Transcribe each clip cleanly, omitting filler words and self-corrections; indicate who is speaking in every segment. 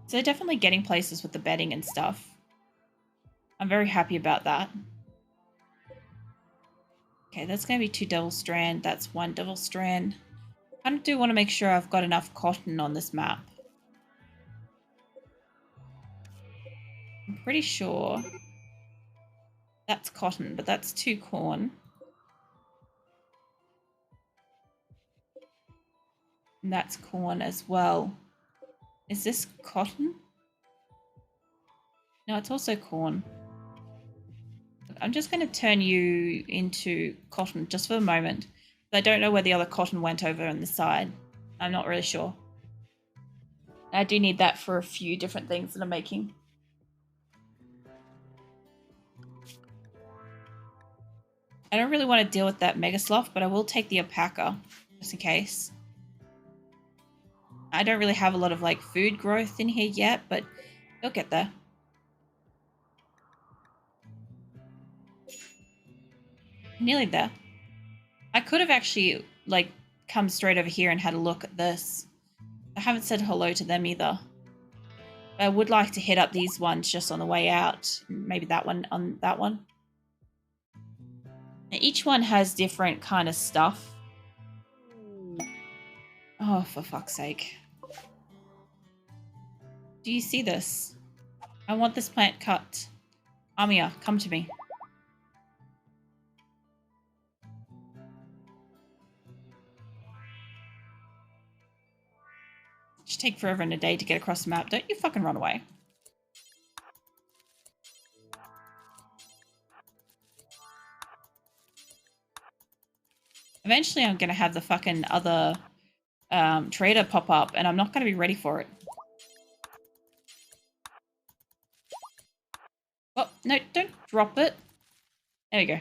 Speaker 1: So they're definitely getting places with the bedding and stuff. I'm very happy about that. Okay, that's going to be 2 devil strand. That's 1 devil strand. I do want to make sure I've got enough cotton on this map. I'm pretty sure that's cotton, but that's 2 corn. And that's corn as well. Is this cotton? No, it's also corn. I'm just going to turn you into cotton just for a moment. I don't know where the other cotton went over on the side. I'm not really sure. I do need that for a few different things that I'm making. I don't really want to deal with that mega sloth, but I will take the alpaca just in case. I don't really have a lot of like food growth in here yet, but it'll get there. Nearly there. I could have actually like come straight over here and had a look at this. I haven't said hello to them either. But I would like to hit up these ones just on the way out. Maybe that one on that one. Now, each one has different kind of stuff. Oh, for fuck's sake. Do you see this? I want this plant cut. Amia, come to me. It should take forever and a day to get across the map. Don't you fucking run away. Eventually I'm going to have the fucking other trader pop up and I'm not going to be ready for it. Oh, no, don't drop it. There we go.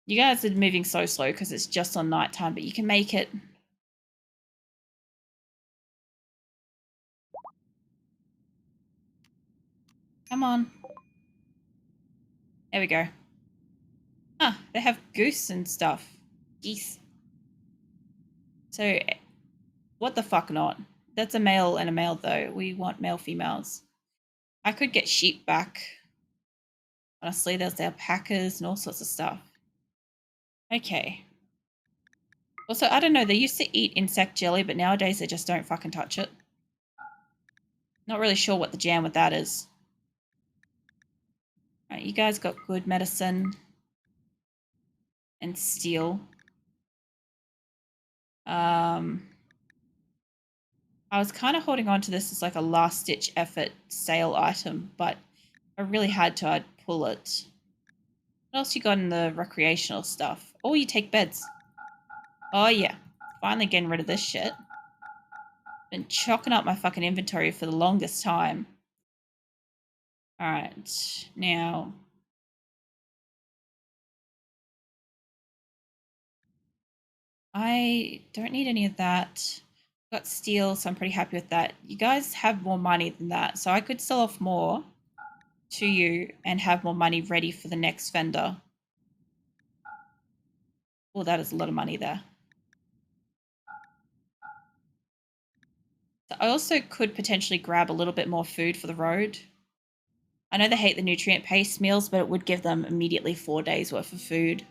Speaker 1: You guys are moving so slow because it's just on nighttime, but you can make it. Come on. There we go. Ah, they have goose and stuff. Geese. So, what the fuck not? That's a male and a male, though. We want male females. I could get sheep back. Honestly, there's alpacas and all sorts of stuff. Okay. Also, I don't know. They used to eat insect jelly, but nowadays they just don't fucking touch it. Not really sure what the jam with that is. All right, you guys got good medicine and steel. I was kind of holding on to this as like a last-ditch effort sale item, but I really had to. I'd pull it. What else you got in the recreational stuff? Oh, you take beds. Oh, yeah. Finally getting rid of this shit. Been chalking up my fucking inventory for the longest time. Alright. Now... I don't need any of that. Got steel, so I'm pretty happy with that. You guys have more money than that, so I could sell off more to you and have more money ready for the next vendor. Oh, that is a lot of money there. So I also could potentially grab a little bit more food for the road. I know they hate the nutrient-based meals, but it would give them immediately 4 days worth of food.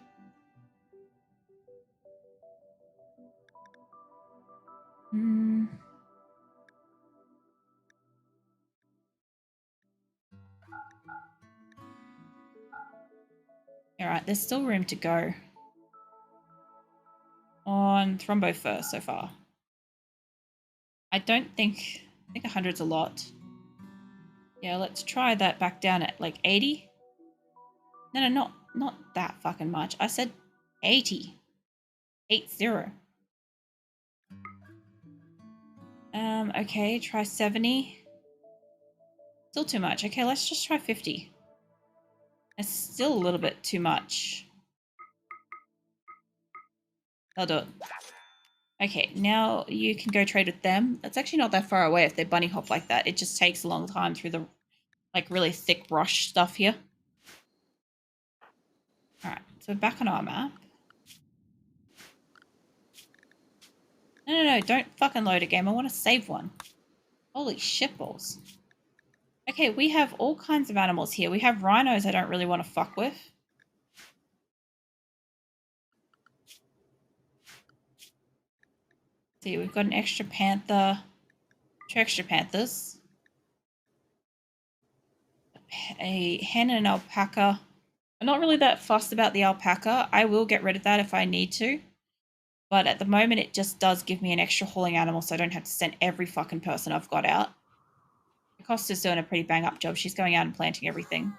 Speaker 1: Alright, there's still room to go. On Thrombo first so far. I think 100's a lot. Yeah, let's try that back down at like 80. No, not that fucking much. I said 80. 80. Okay, try 70. Still too much. Okay, let's just try 50. It's still a little bit too much. I'll do it. Okay, now you can go trade with them. That's actually not that far away if they bunny hop like that. It just takes a long time through the like really thick brush stuff here. Alright, so back on our map. No, don't fucking load a game. I want to save one. Holy shitballs. Okay, we have all kinds of animals here. We have rhinos I don't really want to fuck with. See, we've got an extra panther, 2 extra panthers, a hen and an alpaca. I'm not really that fussed about the alpaca. I will get rid of that if I need to. But at the moment, it just does give me an extra hauling animal so I don't have to send every fucking person I've got out. Costa's doing a pretty bang-up job. She's going out and planting everything.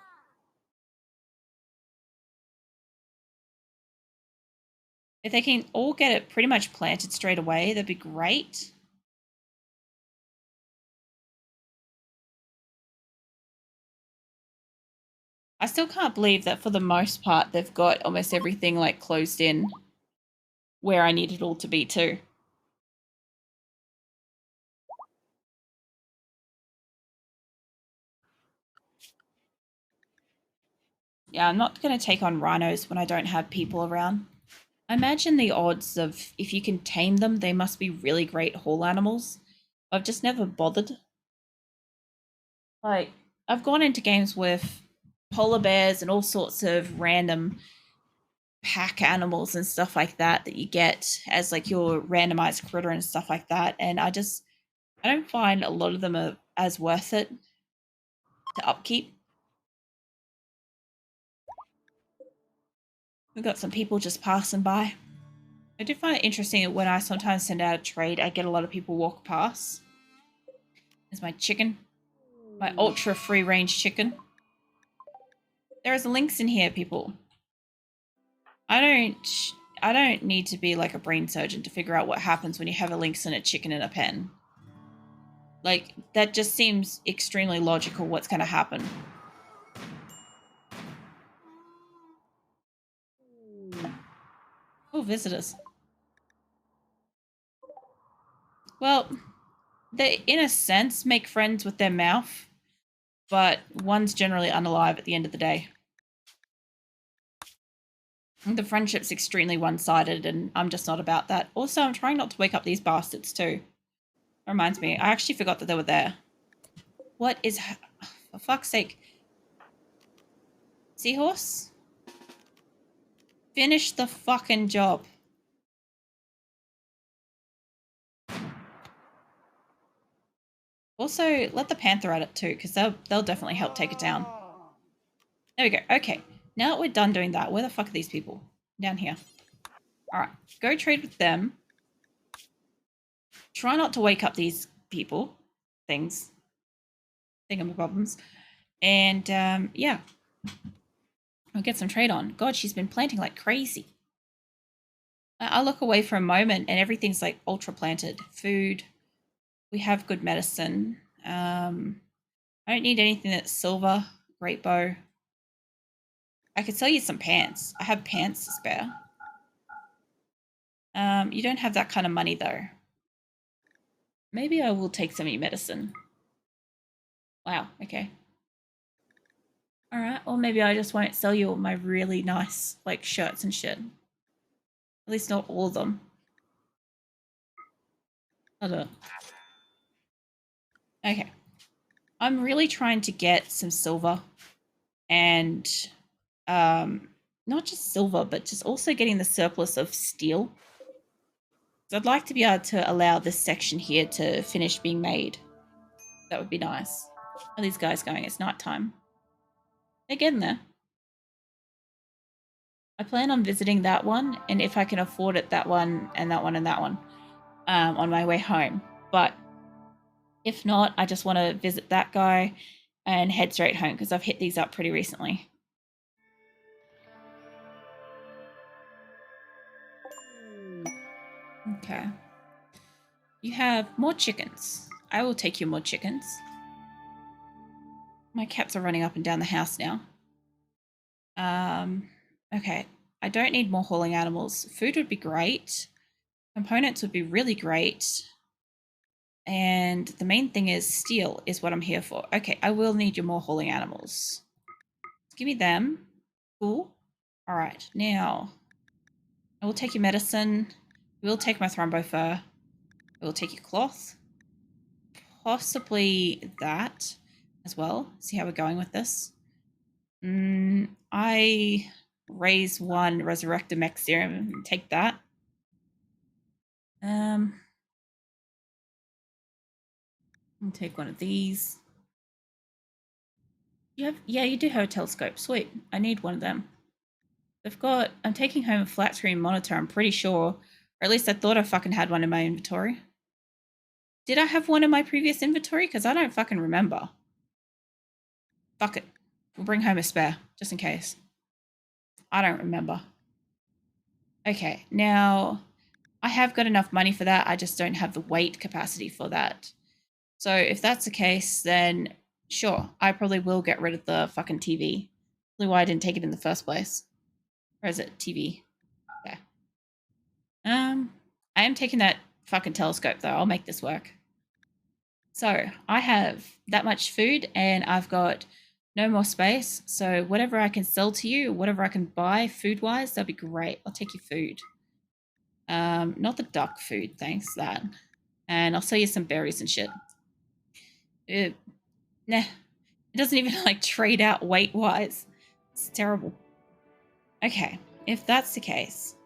Speaker 1: If they can all get it pretty much planted straight away, that'd be great. I still can't believe that for the most part, they've got almost everything like closed in where I need it all to be too. Yeah, I'm not going to take on rhinos when I don't have people around. I imagine the odds of if you can tame them, they must be really great haul animals. I've just never bothered. Like, I've gone into games with polar bears and all sorts of random pack animals and stuff like that that you get as like your randomized critter and stuff like that. And I don't find a lot of them are as worth it to upkeep. We've got some people just passing by. I do find it interesting when I sometimes send out a trade, I get a lot of people walk past. There's my chicken. My ultra free range chicken. There is links in here, people. I don't need to be like a brain surgeon to figure out what happens when you have a lynx and a chicken in a pen. Like, that just seems extremely logical what's going to happen. Oh, visitors. Well, they, in a sense, make friends with their mouth, but one's generally unalive at the end of the day. The friendship's extremely one-sided, and I'm just not about that. Also, I'm trying not to wake up these bastards, too. That reminds me, I actually forgot that they were there. What is... For fuck's sake. Seahorse? Finish the fucking job. Also, let the panther at it, too, because they'll definitely help take it down. There we go. Okay. Now that we're done doing that, where the fuck are these people? Down here. Alright. Go trade with them. Try not to wake up these people. Things. Thingamabobs. And, yeah. I'll get some trade on. God, she's been planting like crazy. I'll look away for a moment and everything's like ultra planted. Food. We have good medicine. I don't need anything that's silver. Great bow. I could sell you some pants. I have pants to spare. You don't have that kind of money though. Maybe I will take some of your medicine. Wow, okay. Alright, or maybe I just won't sell you all my really nice like shirts and shit. At least not all of them. I don't know. Okay. I'm really trying to get some silver and not just silver, but just also getting the surplus of steel. So I'd like to be able to allow this section here to finish being made. That would be nice. Are these guys going? It's nighttime. They're getting there. I plan on visiting that one, and if I can afford it, that one and that one and that one on my way home. But if not, I just want to visit that guy and head straight home because I've hit these up pretty recently. Okay. You have more chickens. I will take you more chickens. My cats are running up and down the house now. Okay. I don't need more hauling animals. Food would be great. Components would be really great. And the main thing is steel is what I'm here for. Okay, I will need your more hauling animals. Give me them. Cool. All right, now I will take your medicine. I will take my thrombo fur. I will take your cloth. possibly that as well. See how we're going with this. I raise 1, resurrect a mech serum, and take that. I'll take one of these. You do have a telescope. Sweet. I need one of them. I'm taking home a flat screen monitor, I'm pretty sure. Or at least I thought I fucking had one in my inventory. Did I have one in my previous inventory? Because I don't fucking remember. Fuck it. We'll bring home a spare, just in case. I don't remember. Okay, now I have got enough money for that. I just don't have the weight capacity for that. So if that's the case, then sure, I probably will get rid of the fucking TV. Probably why I didn't take it in the first place. Or is it TV? Okay. I am taking that fucking telescope though. I'll make this work. So I have that much food and I've got no more space. So whatever I can sell to you, whatever I can buy food-wise, that'd be great. I'll take your food. Not the duck food, thanks, that. And I'll sell you some berries and shit. Nah. It doesn't even like trade out weight-wise. It's terrible. Okay, if that's the case,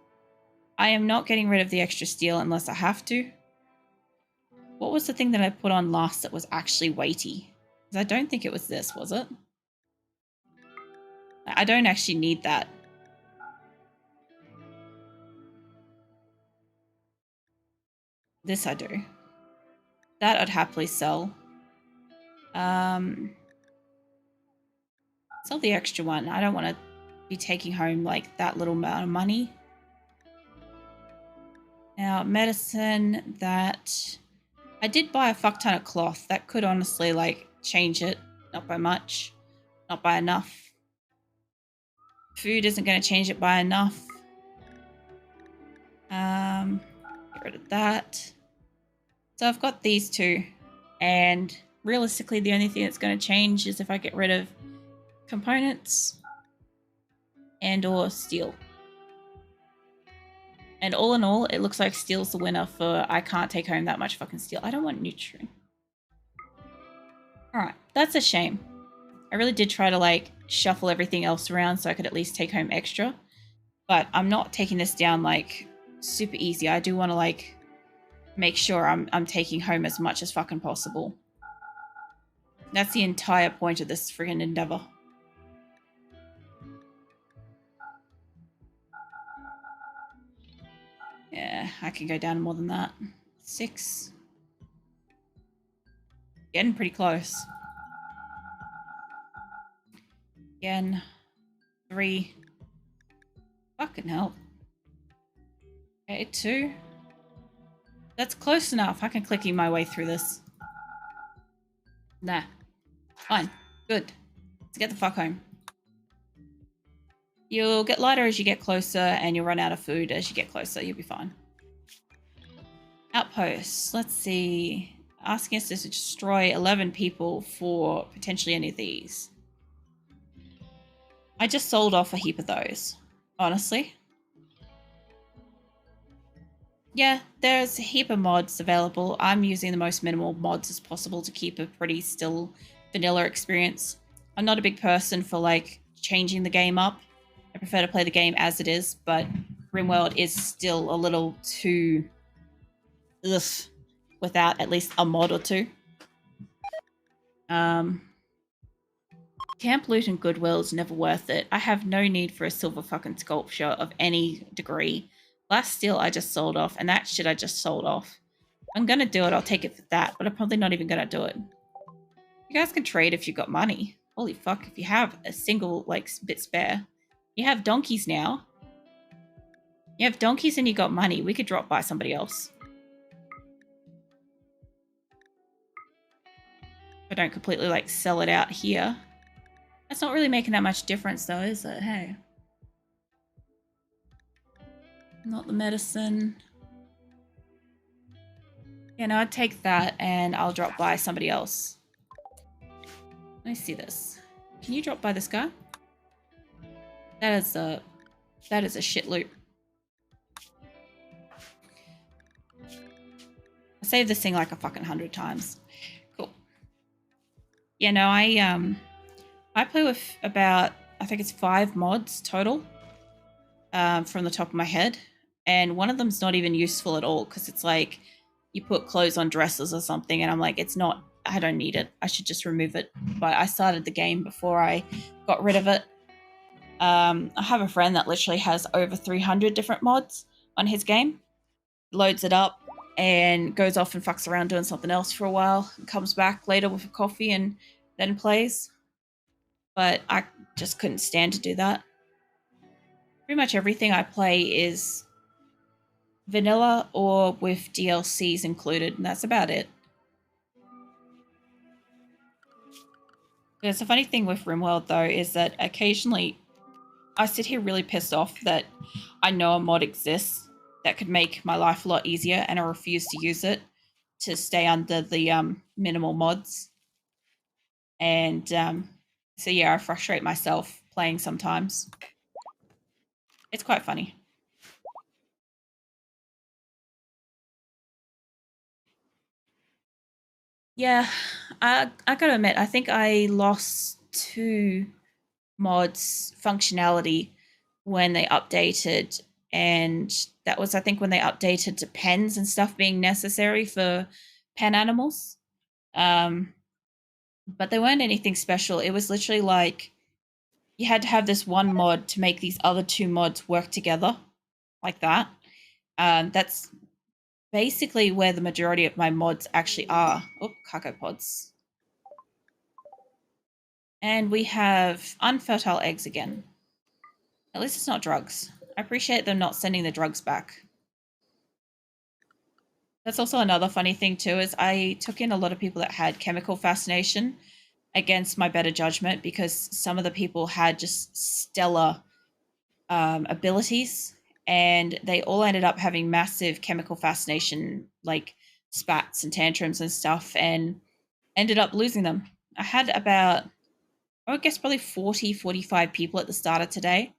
Speaker 1: I am not getting rid of the extra steel unless I have to. What was the thing that I put on last that was actually weighty? Because I don't think it was this, was it? I don't actually need that. This I do. That I'd happily sell. Sell the extra one. I don't want to be taking home like that little amount of money. Now, medicine, that... I did buy a fuck ton of cloth. That could honestly like change it. Not by much. Not by enough. Food isn't going to change it by enough. Get rid of that. So I've got these two. And realistically, the only thing that's going to change is if I get rid of components and or steel. And all in all, it looks like steel's the winner for I can't take home that much fucking steel. I don't want nutrient. Alright, that's a shame. I really did try to like shuffle everything else around so I could at least take home extra. But I'm not taking this down like super easy. I do want to like make sure I'm taking home as much as fucking possible. That's the entire point of this friggin' endeavor. Yeah, I can go down more than that. 6. Getting pretty close. Again. 3. Fucking hell. Okay, 2. That's close enough. I can clicky my way through this. Nah. Fine. Good. Let's get the fuck home. You'll get lighter as you get closer, and you'll run out of food as you get closer. You'll be fine. Outposts. Let's see. Asking us to destroy 11 people for potentially any of these. I just sold off a heap of those, honestly. Yeah, there's a heap of mods available. I'm using the most minimal mods as possible to keep a pretty still vanilla experience. I'm not a big person for like changing the game up. I prefer to play the game as it is, but RimWorld is still a little too ugh without at least a mod or two. Camp loot and goodwill is never worth it. I have no need for a silver fucking sculpture of any degree. Last steel I just sold off, and that shit I just sold off. I'm gonna do it, I'll take it for that, but I'm probably not even gonna do it. You guys can trade if you've got money. Holy fuck, if you have a single, like, bit spare. You have donkeys now. You have donkeys and you got money. We could drop by somebody else. I don't completely, like, sell it out here. That's not really making that much difference, though, is it? Hey. Not the medicine. Yeah, no, I'd take that and I'll drop by somebody else. Let me see this. Can you drop by this guy? That is a shit loot. I saved this thing like a fucking 100 times. Yeah, no, I play with about, I think it's 5 mods total, from the top of my head, and one of them's not even useful at all because it's like you put clothes on dresses or something, and I'm like, it's not. I don't need it. I should just remove it. But I started the game before I got rid of it. I have a friend that literally has over 300 different mods on his game. Loads it up and goes off and fucks around doing something else for a while. And comes back later with a coffee and then plays. But I just couldn't stand to do that. Pretty much everything I play is vanilla or with DLCs included, and that's about it. There's a funny thing with RimWorld though is that occasionally I sit here really pissed off that I know a mod exists that could make my life a lot easier, and I refuse to use it to stay under the minimal mods. And so yeah, I frustrate myself playing sometimes. It's quite funny. Yeah, I gotta admit, I think I lost 2 mods functionality when they updated, and that was, I think, when they updated to pens and stuff being necessary for pen animals. But they weren't anything special. It was literally like you had to have this one mod to make these other 2 mods work together, like that. That's basically where the majority of my mods actually are. Oh, cargo pods. And we have unfertile eggs again. At least it's not drugs. I appreciate them not sending the drugs back. That's also another funny thing too, is I took in a lot of people that had chemical fascination against my better judgment because some of the people had just stellar abilities, and they all ended up having massive chemical fascination, like spats and tantrums and stuff, and ended up losing them. I had about, I would guess, probably 40, 45 people at the start of today,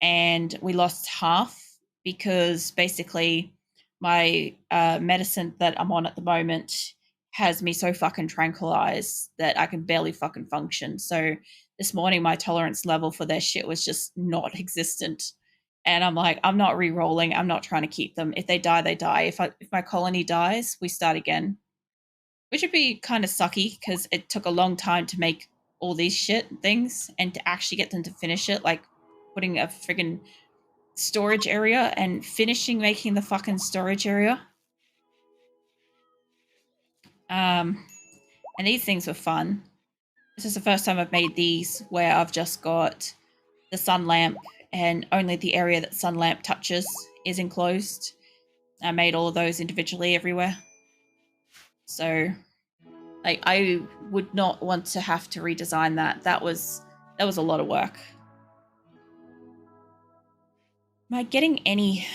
Speaker 1: and we lost half because basically my medicine that I'm on at the moment has me so fucking tranquilized that I can barely fucking function. So this morning my tolerance level for their shit was just not existent. And I'm like, I'm not re-rolling. I'm not trying to keep them. If they die, they die. If my colony dies, we start again. Which would be kind of sucky because it took a long time to make all these shit things, and to actually get them to finish it, like putting a friggin' storage area and finishing making the fucking storage area. And these things were fun. This is the first time I've made these where I've just got the sun lamp and only the area that sun lamp touches is enclosed. I made all of those individually everywhere. So like, I would not want to have to redesign that. That was a lot of work. Am I getting any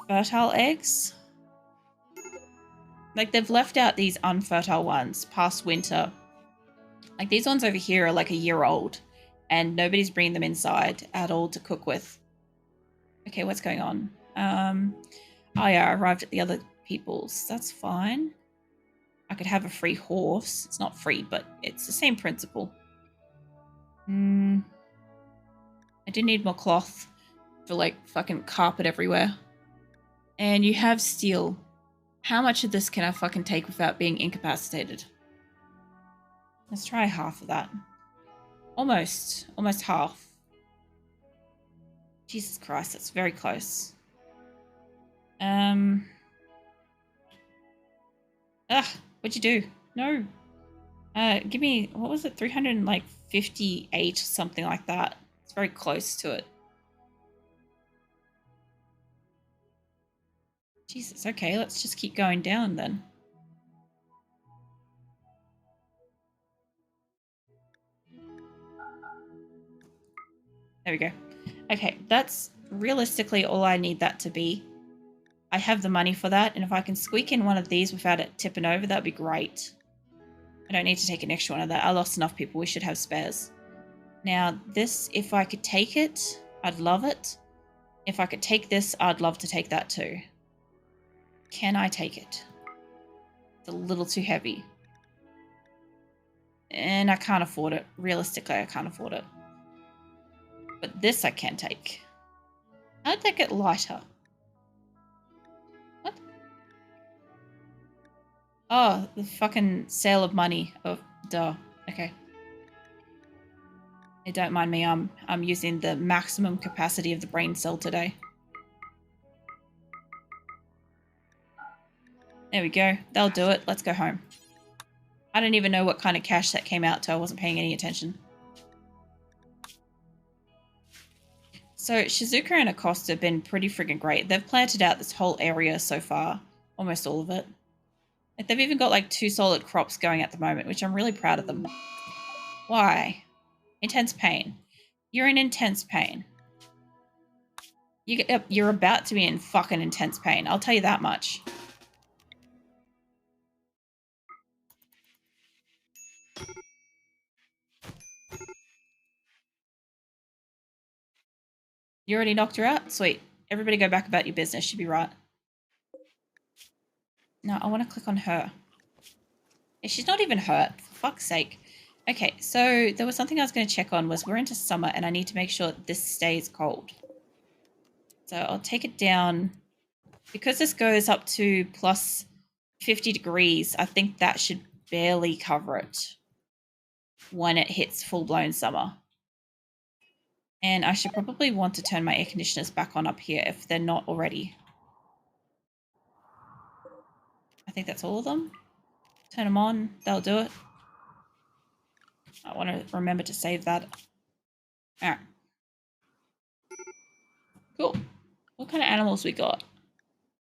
Speaker 1: fertile eggs? Like, they've left out these unfertile ones past winter. Like, these ones over here are like a year old, and nobody's bringing them inside at all to cook with. Okay, what's going on? Oh yeah, I arrived at the other people's. That's fine. I could have a free horse. It's not free, but it's the same principle. I do need more cloth for, like, fucking carpet everywhere. And you have steel. How much of this can I fucking take without being incapacitated? Let's try half of that. Almost half. Jesus Christ, that's very close. What'd you do? No. Give me, what was it? 358, something like that. It's very close to it. Jesus, okay, let's just keep going down then. There we go. Okay, that's realistically all I need that to be. I have the money for that, and if I can squeak in one of these without it tipping over, that'd be great. I don't need to take an extra one of that. I lost enough people. We should have spares. Now, this, if I could take it, I'd love it. If I could take this, I'd love to take that too. Can I take it? It's a little too heavy. And I can't afford it. Realistically, I can't afford it. But this I can take. How did that get lighter? What? Oh, the fucking sale of money. Oh, duh. Okay. Hey, don't mind me. I'm using the maximum capacity of the brain cell today. There we go. That'll do it. Let's go home. I don't even know what kind of cash that came out to. I wasn't paying any attention. So Shizuka and Acosta have been pretty friggin' great. They've planted out this whole area so far. Almost all of it. Like, they've even got like 2 solid crops going at the moment, which I'm really proud of them. Why? Intense pain. You're in intense pain. You're about to be in fucking intense pain. I'll tell you that much. You already knocked her out? Sweet. Everybody go back about your business. She'll be right. No, I want to click on her. Yeah, she's not even hurt. For fuck's sake. Okay, so there was something I was going to check on was we're into summer and I need to make sure this stays cold. So I'll take it down. Because this goes up to plus 50 degrees, I think that should barely cover it when it hits full-blown summer. And I should probably want to turn my air conditioners back on up here if they're not already. I think that's all of them. Turn them on. They'll do it. I want to remember to save that. All right. Cool. What kind of animals we got?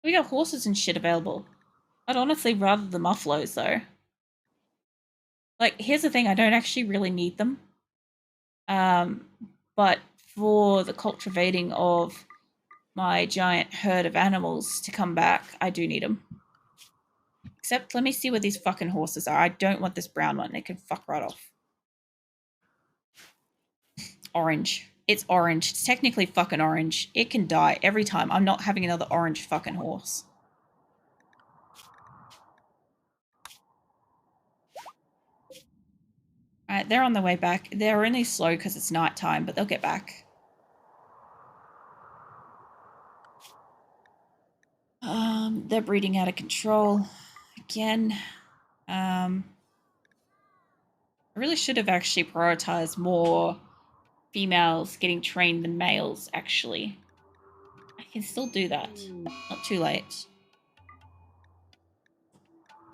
Speaker 1: We got horses and shit available. I'd honestly rather the muffaloes, though. Like, here's the thing. I don't actually really need them. But for the cultivating of my giant herd of animals to come back, I do need them. Except, let me see where these fucking horses are. I don't want this brown one. It can fuck right off. Orange. It's orange. It's technically fucking orange. It can die every time. I'm not having another orange fucking horse. Alright, they're on their way back. They're only slow because it's nighttime, but they'll get back. They're breeding out of control. Again. I really should have actually prioritized more females getting trained than males, actually. I can still do that. Not too late.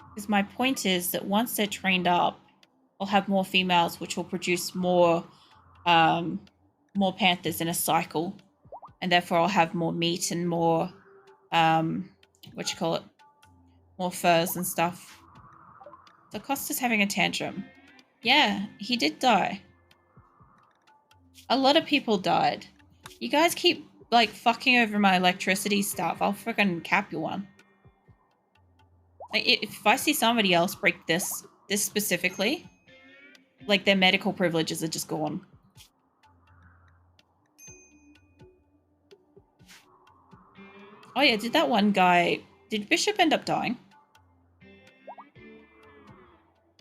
Speaker 1: Because my point is that once they're trained up, I'll have more females, which will produce more panthers in a cycle. And therefore I'll have more meat and more, more furs and stuff. So Costa's having a tantrum. Yeah, he did die. A lot of people died. You guys keep, like, fucking over my electricity stuff. I'll freaking cap you one. Like, if I see somebody else break this specifically, like, their medical privileges are just gone. Oh yeah, did that one guy... Did Bishop end up dying?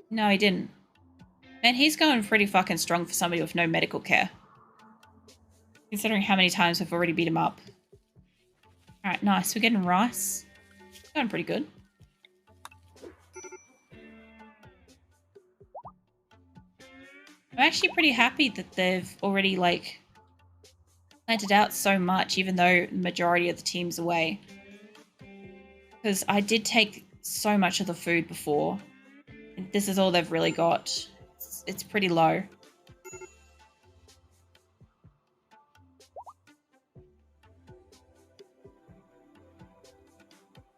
Speaker 1: No, he didn't. Man, he's going pretty fucking strong for somebody with no medical care. Considering how many times we've already beat him up. Alright, nice. We're getting rice. Going pretty good. I'm actually pretty happy that they've already, like, planted out so much, even though the majority of the team's away. Because I did take so much of the food before. And this is all they've really got. It's pretty low.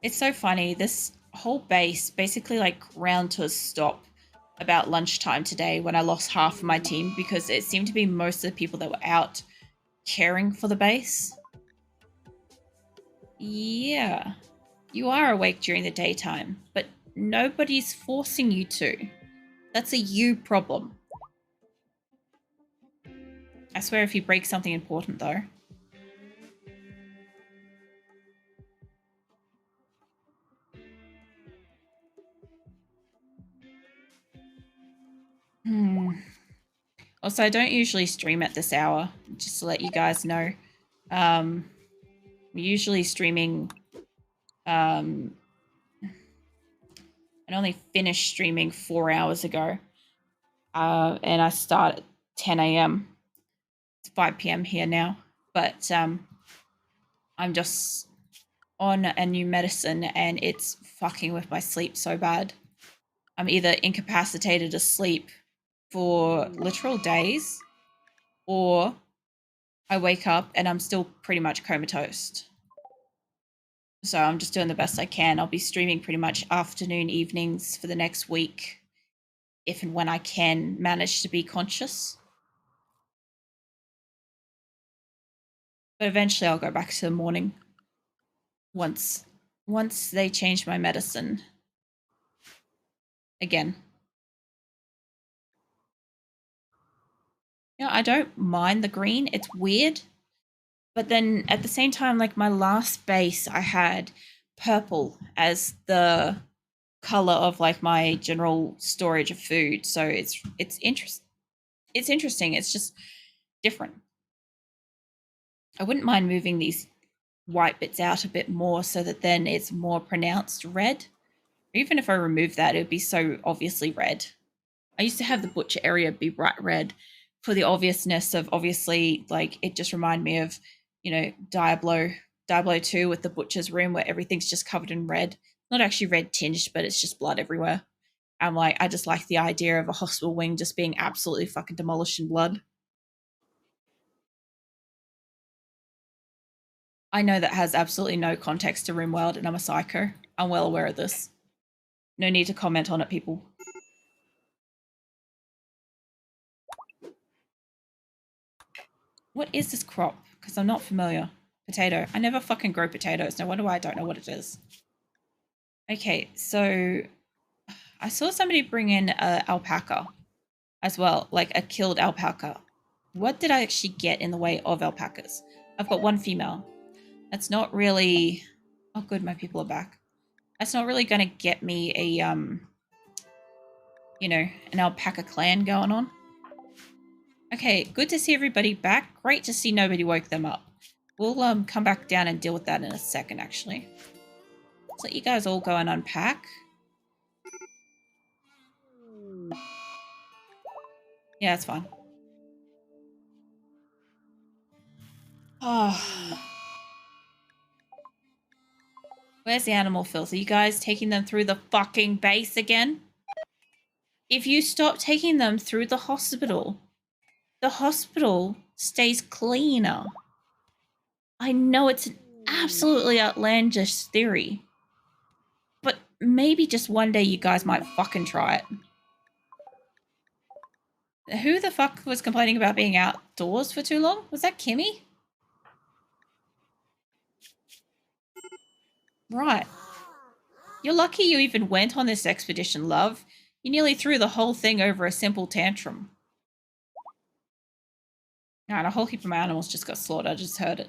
Speaker 1: It's so funny. This whole base basically, like, ground to a stop about lunchtime today when I lost half of my team because it seemed to be most of the people that were out caring for the base. Yeah. You are awake during the daytime, but nobody's forcing you to. That's a you problem. I swear if you break something important, though. Also, I don't usually stream at this hour, just to let you guys know. I'm usually streaming... I only finished streaming 4 hours ago. And I start at 10 a.m. It's 5 p.m. here now. But I'm just on a new medicine and it's fucking with my sleep so bad. I'm either incapacitated asleep for literal days, or I wake up and I'm still pretty much comatose. So I'm just doing the best I can. I'll be streaming pretty much afternoon, evenings for the next week, if and when I can manage to be conscious. But eventually I'll go back to the morning once they change my medicine again. You know, I don't mind the green. It's weird. But then at the same time, like my last base, I had purple as the color of like my general storage of food. So it's interesting. It's interesting. It's just different. I wouldn't mind moving these white bits out a bit more so that then it's more pronounced red. Even if I remove that, it would be so obviously red. I used to have the butcher area be bright red for the obviousness of, obviously, like it just reminded me of, you know, Diablo 2 with the butcher's room where everything's just covered in red. Not actually red tinged, but it's just blood everywhere. I'm like, I just like the idea of a hospital wing just being absolutely fucking demolished in blood. I know that has absolutely no context to RimWorld, and I'm a psycho. I'm well aware of this. No need to comment on it, people. What is this crop? Because I'm not familiar. Potato. I never fucking grow potatoes. No wonder why I don't know what it is. Okay, so I saw somebody bring in an alpaca as well, like a killed alpaca. What did I actually get in the way of alpacas? I've got one female. That's not really... Oh, good, my people are back. That's not really going to get me a, you know, an alpaca clan going on. Okay, good to see everybody back. Great to see nobody woke them up. We'll come back down and deal with that in a second, actually. Let's let you guys all go and unpack. Yeah, it's fine. Oh. Where's the animal filth? Are you guys taking them through the fucking base again? If you stop taking them through the hospital stays cleaner. I know it's an absolutely outlandish theory, but maybe just one day you guys might fucking try it. Who the fuck was complaining about being outdoors for too long? Was that Kimmy? Right. You're lucky you even went on this expedition, love. You nearly threw the whole thing over a simple tantrum. And a whole heap of my animals just got slaughtered. I just heard it.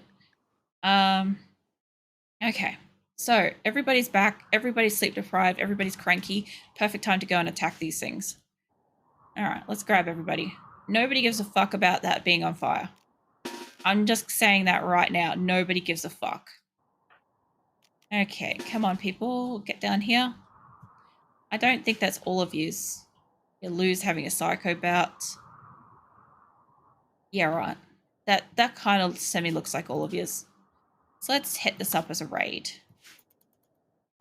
Speaker 1: Okay. So everybody's back. Everybody's sleep deprived. Everybody's cranky. Perfect time to go and attack these things. All right, let's grab everybody. Nobody gives a fuck about that being on fire. I'm just saying that right now. Nobody gives a fuck. Okay, come on, people. Get down here. I don't think that's all of yous. You lose having a psycho bout. Yeah, right. That kind of semi-looks like all of yous. So let's hit this up as a raid.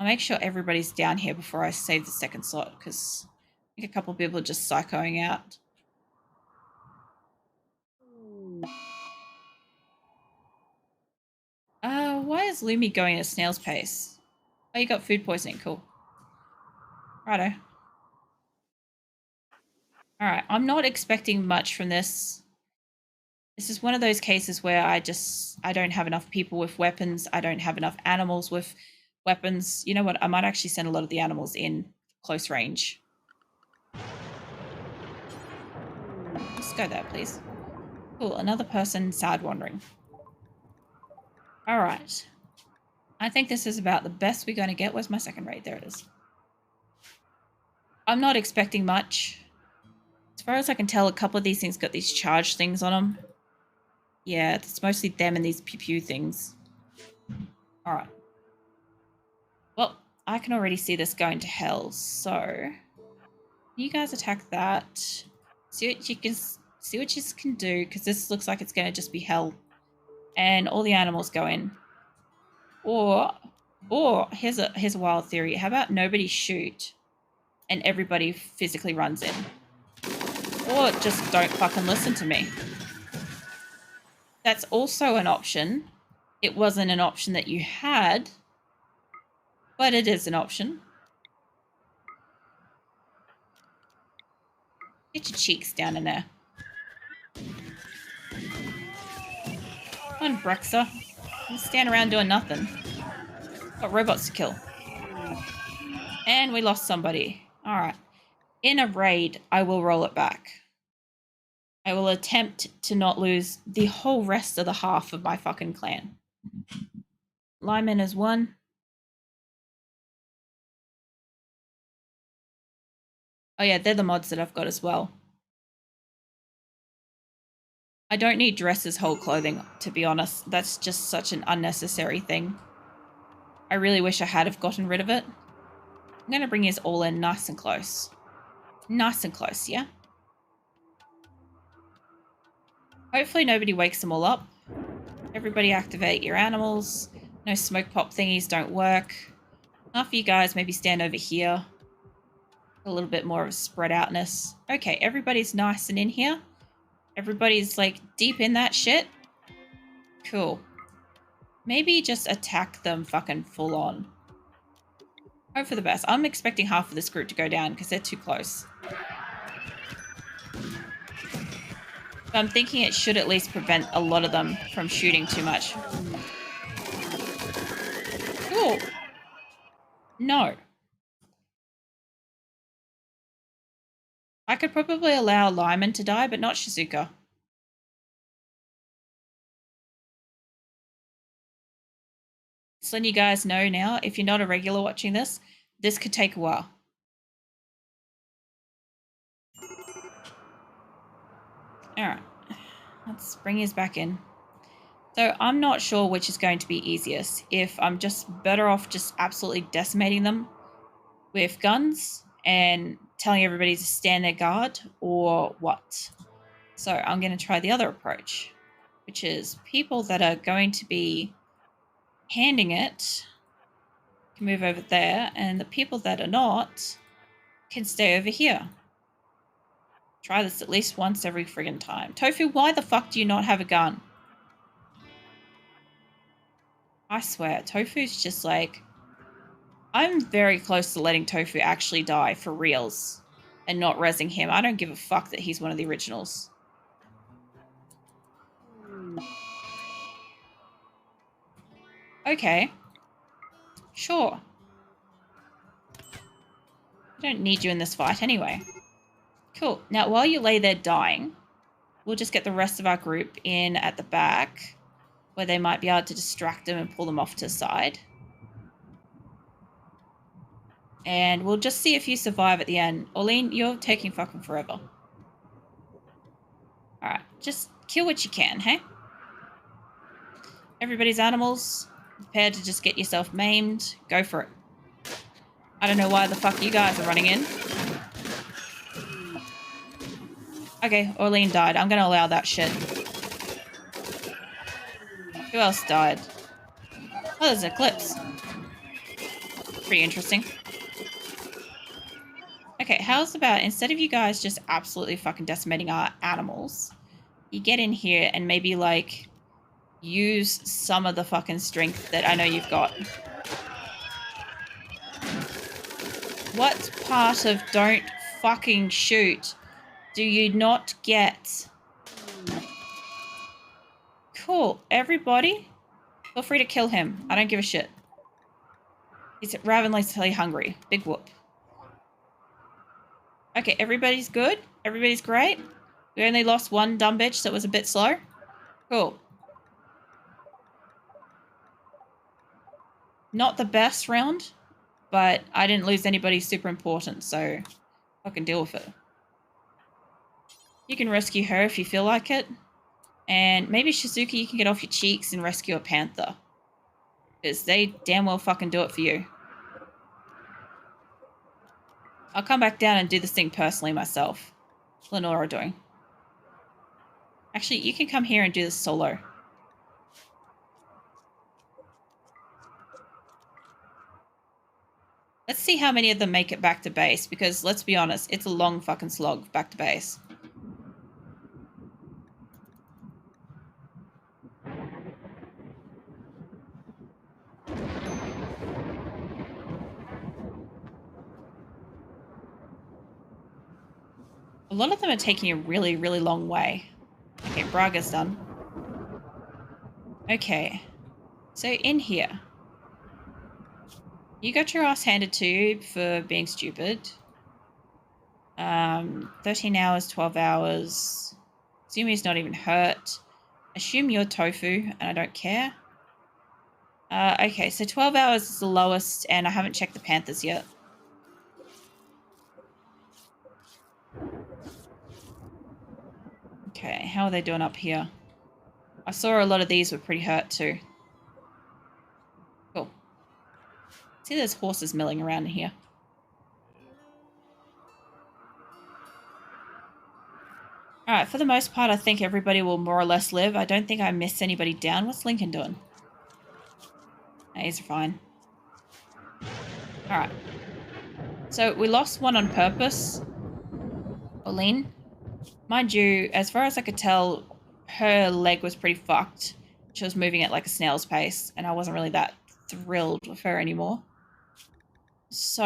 Speaker 1: I'll make sure everybody's down here before I save the second slot, because I think a couple of people are just psychoing out. Why is Lumi going at a snail's pace? Oh, you got food poisoning. Cool. Righto. Alright, I'm not expecting much from this. This is one of those cases where I don't have enough people with weapons. I don't have enough animals with weapons. You know what? I might actually send a lot of the animals in close range. Just go there, please. Cool, another person side wandering. Alright. I think this is about the best we're going to get. Where's my second raid? There it is. I'm not expecting much. It's far as I can tell, a couple of these things got these charge things on them. Yeah, it's mostly them and these pew-pew things. All right. Well, I can already see this going to hell, so you guys attack that. See what you can do, because this looks like it's going to just be hell. And all the animals go in. Or here's a wild theory. How about nobody shoot and everybody physically runs in? Or just don't fucking listen to me. That's also an option. It wasn't an option that you had, but it is an option. Get your cheeks down in there. Come on, Brexer. Don't stand around doing nothing. Got robots to kill. And we lost somebody. All right. In a raid, I will roll it back. I will attempt to not lose the whole rest of the half of my fucking clan. Lyman is 1. Oh yeah, they're the mods that I've got as well. I don't need Dresser's whole clothing, to be honest. That's just such an unnecessary thing. I really wish I had have gotten rid of it. I'm going to bring his all in nice and close. Nice and close, yeah? Hopefully nobody wakes them all up. Everybody activate your animals. No smoke pop thingies don't work. Enough of you guys maybe stand over here. A little bit more of a spread outness. Okay, everybody's nice and in here. Everybody's like deep in that shit. Cool. Maybe just attack them fucking full on. Hope for the best. I'm expecting half of this group to go down because they're too close. But I'm thinking it should at least prevent a lot of them from shooting too much. Cool. No. I could probably allow Lyman to die, but not Shizuka. Just letting you guys know now, if you're not a regular watching this, this could take a while. Alright. Let's bring his back in. So I'm not sure which is going to be easiest. If I'm just better off just absolutely decimating them with guns and telling everybody to stand their guard, or what. So I'm going to try the other approach, which is people that are going to be handing it can move over there, and the people that are not can stay over here. Try this at least once every friggin' time. Tofu, why the fuck do you not have a gun? I swear, Tofu's just like... I'm very close to letting Tofu actually die for reals and not rezzing him. I don't give a fuck that he's one of the originals. Okay. Sure. I don't need you in this fight anyway. Cool. Now, while you lay there dying, we'll just get the rest of our group in at the back where they might be able to distract them and pull them off to the side. And we'll just see if you survive at the end. Orlean, you're taking fucking forever. Alright, just kill what you can, hey? Everybody's animals, prepared to just get yourself maimed. Go for it. I don't know why the fuck you guys are running in. Okay, Orlean died. I'm gonna allow that shit. Who else died? Oh, there's an eclipse. Pretty interesting. Okay, how's about instead of you guys just absolutely fucking decimating our animals, you get in here and maybe like use some of the fucking strength that I know you've got. What part of don't fucking shoot do you not get? Cool. Everybody, feel free to kill him. I don't give a shit. He's ravenously hungry. Big whoop. Okay, everybody's good? Everybody's great? We only lost one dumb bitch that was a bit slow? Cool. Not the best round, but I didn't lose anybody super important, so fucking deal with it. You can rescue her if you feel like it. And maybe Shizuka, you can get off your cheeks and rescue a panther. Because they damn well fucking do it for you. I'll come back down and do this thing personally myself. Lenora doing. Actually, you can come here and do this solo. Let's see how many of them make it back to base, because let's be honest, it's a long fucking slog back to base. A lot of them are taking a really, really long way. Okay, Braga's done. Okay, so in here, you got your ass handed to you for being stupid. 13 hours, 12 hours. Assume he's not even hurt. Assume you're tofu, and I don't care. Okay, so 12 hours is the lowest, and I haven't checked the panthers yet. Okay, how are they doing up here? I saw a lot of these were pretty hurt too. Cool. See, there's horses milling around in here. Alright, for the most part, I think everybody will more or less live. I don't think I missed anybody down. What's Lincoln doing? No, he's fine. Alright. So, we lost one on purpose. Pauline. Mind you, as far as I could tell, her leg was pretty fucked. She was moving at like a snail's pace, and I wasn't really that thrilled with her anymore. So,